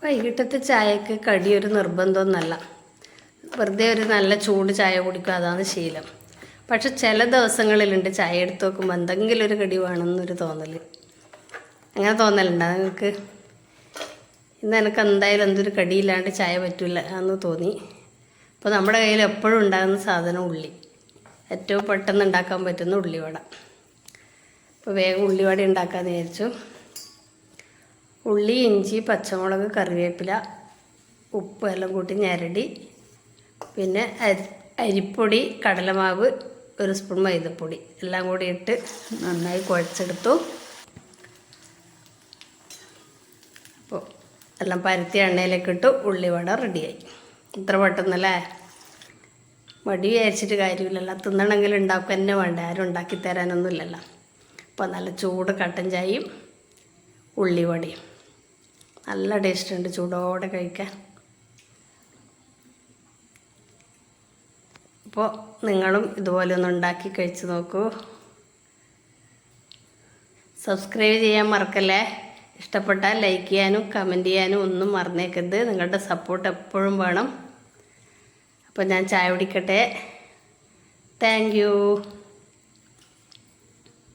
വൈകിട്ടത്തെ ചായക്ക് കടിയൊരു നിർബന്ധമൊന്നുമല്ല. വെറുതെ ഒരു നല്ല ചൂട് ചായ കുടിക്കുക, അതാണ് ശീലം. പക്ഷെ ചില ദിവസങ്ങളിലുണ്ട് ചായ എടുത്ത് നോക്കുമ്പോൾ എന്തെങ്കിലും ഒരു കടി വേണമെന്നൊരു തോന്നൽ. അങ്ങനെ തോന്നലുണ്ടോ നിങ്ങൾക്ക്? ഇന്ന് എനിക്ക് എന്തായാലും എന്തൊരു കടിയില്ലാണ്ട് ചായ പറ്റില്ല എന്ന് തോന്നി. അപ്പോൾ നമ്മുടെ കയ്യിൽ എപ്പോഴും ഉണ്ടാകുന്ന സാധനം ഉള്ളി, ഏറ്റവും പെട്ടെന്ന് ഉണ്ടാക്കാൻ പറ്റുന്ന ഉള്ളിവട. അപ്പോൾ വേഗം ഉള്ളിവട ഉണ്ടാക്കാമെന്ന് വിചാരിച്ചു. ഉള്ളി, ഇഞ്ചി, പച്ചമുളക്, കറിവേപ്പില, ഉപ്പ് എല്ലാം കൂട്ടി ഞരടി, പിന്നെ അരിപ്പൊടി, കടലമാവ്, ഒരു സ്പൂൺ മൈദപ്പൊടി എല്ലാം കൂടി ഇട്ട് നന്നായി കുഴച്ചെടുത്തു. അപ്പോൾ എല്ലാം പരത്തി എണ്ണയിലേക്ക് ഇട്ടു. ഉള്ളിവട റെഡിയായി. ഇത്ര പെട്ടെന്നല്ലേ? മടി വിചാരിച്ചിട്ട് കാര്യമില്ലല്ലോ. തിന്നണമെങ്കിൽ ഉണ്ടാക്കുക തന്നെ വേണ്ട, ആരും ഉണ്ടാക്കി തരാനൊന്നുമില്ലല്ലോ. അപ്പോൾ നല്ല ചൂട് കട്ടൻ ചായയും ഉള്ളിവടയും നല്ല ടേസ്റ്റ് ഉണ്ട് ചൂടോടെ കഴിക്കാൻ. അപ്പോൾ നിങ്ങളും ഇതുപോലെ ഒന്ന് ഉണ്ടാക്കി കഴിച്ച് നോക്കൂ. സബ്സ്ക്രൈബ് ചെയ്യാൻ മറക്കല്ലേ. ഇഷ്ടപ്പെട്ടാൽ ലൈക്ക് ചെയ്യാനും കമൻറ്റ് ചെയ്യാനും ഒന്നും മറന്നേക്കരുത്. നിങ്ങളുടെ സപ്പോർട്ട് എപ്പോഴും വേണം. അപ്പോൾ ഞാൻ ചായ കുടിക്കട്ടെ. Thank U.